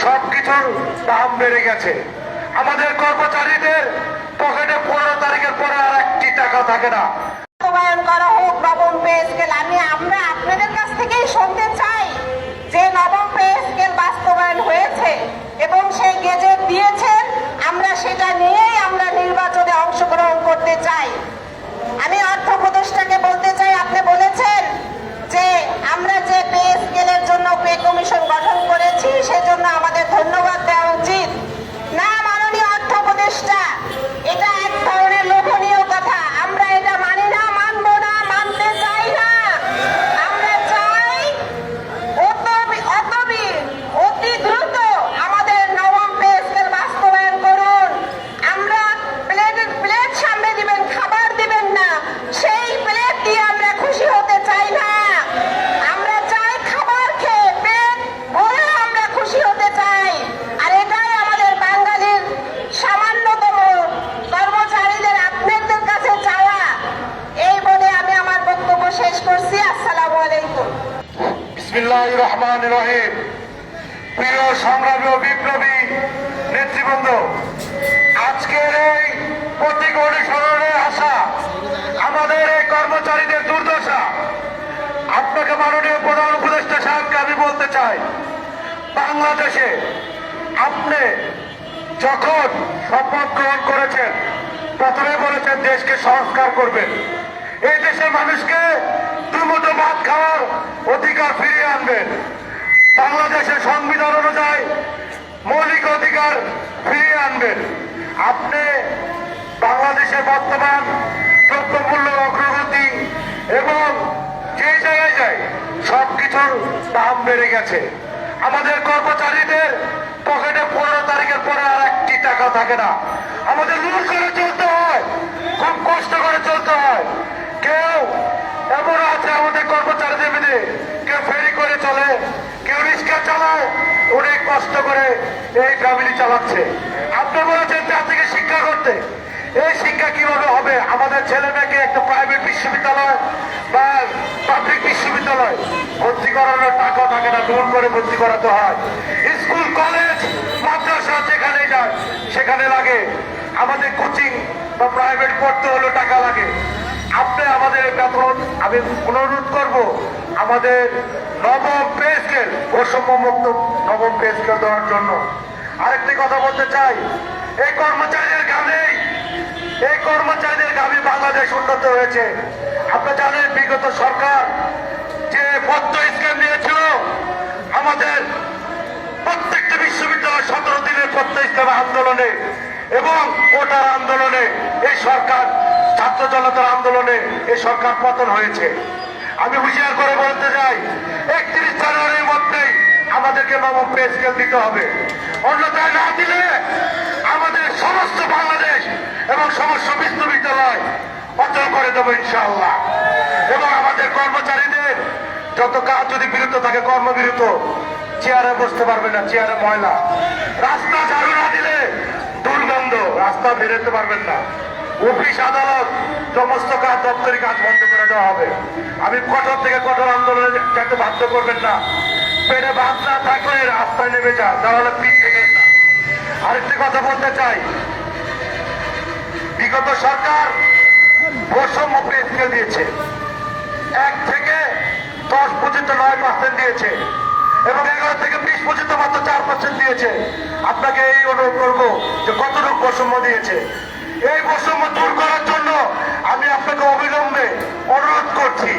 সবকিছুর দাম বেড়ে গেছে। আমাদের কর্মচারীদের পকেটে 15 তারিখের পরে আর একটি টাকা থাকে না। বাস্তবায়ন করা হোক নবম পে স্কেল। আমরা আপনাদের কাছ থেকেই শুনতে চাই যে নবম পে স্কেল বাস্তবায়ন হয়েছে এবং সেই গেজেট দিয়েছেন, আমরা সেটা নিয়েই আমরা নির্বাচনে অংশগ্রহণ করতে চাই। আমি অর্থ উপদেষ্টাকে বলতে চাই, আপনি বলেছেন যে আমরা যে পে স্কেলের জন্য পে কমিশন গঠন করেছি সেজন্য আমাদের ধন্যবাদ দেওয়া উচিত। না মাননীয় অর্থ উপদেষ্টা, এটা এক ধরনের লোভনীয় কথা। আমরা এটা মানি না, মানবো না, মানতে চাই না। আমরা চাই অতি দ্রুত আমাদের নবম পে স্কেল বাস্তবায়ন করুন। আমরা প্লেট সামনে দিবেন, খাবার দিবেন না, সেই প্লেট দিয়ে আমরা খুশি হতে চাই না। আমরা চাই খাবার খেয়ে পেট ভরে আমরা খুশি হতে চাই। আর এটাই আমাদের বাঙালির সামান্যতম কর্মচারীদের আপনাদের কাছে চাওয়া। এই বলে আমি আমার বক্তব্য শেষ করছি। আসসালামু আলাইকুম। বিসমিল্লাহির রহমানির রহিম। প্রিয় সংগ্রামী ও বিপ্লবী নেতৃবৃন্দ, আজকের এই প্রতীক অনুসরণে আসা আমাদের এই কর্মচারীদের দুর্দশা আপনাকে মাননীয় প্রধান উপদেষ্টা সাহেবকে আমি বলতে চাই, বাংলাদেশে আপনি যখন শপথ গ্রহণ করেছেন প্রথমে বলেছেন দেশকে সংস্কার করবেন, এই দেশের মানুষকে দুমুঠো ভাত খাওয়ার অধিকার ফিরিয়ে আনবেন, বাংলাদেশের সংবিধান অনুযায়ী মৌলিক অধিকার ফিরিয়ে আনবেন। আপনি বাংলাদেশের বর্তমান দ্রব্যমূল্য অগ্রগতি এবং যে জায়গায় যায় সবকিছুর দাম বেড়ে গেছে। আমাদের কর্মচারীদের পকেটে 15 তারিখের পরে আর একটি টাকা থাকে না। আমাদের লুট করে চলতে হয়, খুব কষ্ট করে চলতে হয়। কেউ এমন আছে আমাদের কর্মচারীদের মধ্যে, কেউ ফেরি করে চলে, কেউ রিক্সা চালায়, অনেক কষ্ট করে এই ফ্যামিলি চালাচ্ছে। আপনি বলেছেন জাতিকে শিক্ষা করতে, এই শিক্ষা কিভাবে হবে? আমাদের ছেলে মেয়েকে একটা প্রাইভেট বিশ্ববিদ্যালয় বা পাবলিক বিশ্ববিদ্যালয় ভর্তি করানোর টাকা থাকে না, লোন করে ভর্তি করাতে হয়। স্কুল কলেজ মাদ্রাসা যেখানে যায় সেখানে লাগে। আমাদের কোচিং বা প্রাইভেট পড়তে হলে টাকা লাগে। আপনি আমাদের বেতন, আমি অনুরোধ করব আমাদের নবম পে স্কেল, বৈষম্যমুক্ত নবম পে স্কেল দেওয়ার জন্য। আরেকটি কথা বলতে চাই, এই কর্মচারীদের কারণে বাংলাদেশ উন্নত হয়েছে। আপনি জানেন বিগত সরকার যে পদ্ম স্কিম নিয়েছিল, আমাদের প্রত্যেকটা বিশ্ববিদ্যালয় 17 দিনের পদ্ম স্কিম আন্দোলনে এবং কোটার আন্দোলনে এই সরকার, ছাত্র জনতার আন্দোলনে এই সরকার পতন হয়েছে। আমি হুঁশিয়ার করে বলতে চাই, 31 জানুয়ারির মধ্যেই আমাদেরকে নবম পে স্কেল দিতে হবে। অন্যথায় না দিলে আমাদের সমস্ত বাংলাদেশ এবং সমস্ত বিশ্ববিদ্যালয় অচল করে দেবো ইনশাআল্লাহ। এবং আমাদের কর্মচারীদের যত কাজ যদি বিরত থাকে, কর্মবিরত, চেয়ারে বসতে পারবে না, চেয়ারে ময়লা, রাস্তা ঝাড়ু না দিলে দুর্গন্ধ, রাস্তা বেরোতে পারবেন না, অফিস আদালত সমস্ত কাজ, দপ্তরি কাজ বন্ধ করে দেওয়া হবে। আমি কঠোর থেকে কঠোর আন্দোলনে যাতে বাধ্য করবেন না। পেটে ভাত না থাকলে রাস্তায় নেমে যা, তাহলে পিঠ থেকে না। আরেকটি কথা বলতে চাই, বিগত সরকার বৈষম্য পে স্কেল দিয়েছে, 1 থেকে 10 পর্যন্ত 9% দিয়েছে এবং 11 থেকে 20 পর্যন্ত মাত্র 4% দিয়েছে। আপনাকে এই অনুরোধ করবো যে কতটুকু বৈষম্য দিয়েছে। এই বৈষম্য দূর করার জন্য আমি আপনাকে অবিলম্বে অনুরোধ করছি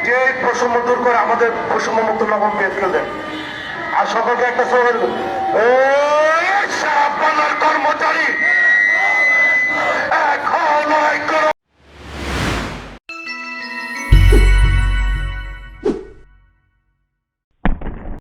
যে এই বৈষম্য দূর করে আমাদের বৈষম্য মুক্ত নবম পে স্কেল দেন। আর সকলকে একটা কর্মচারী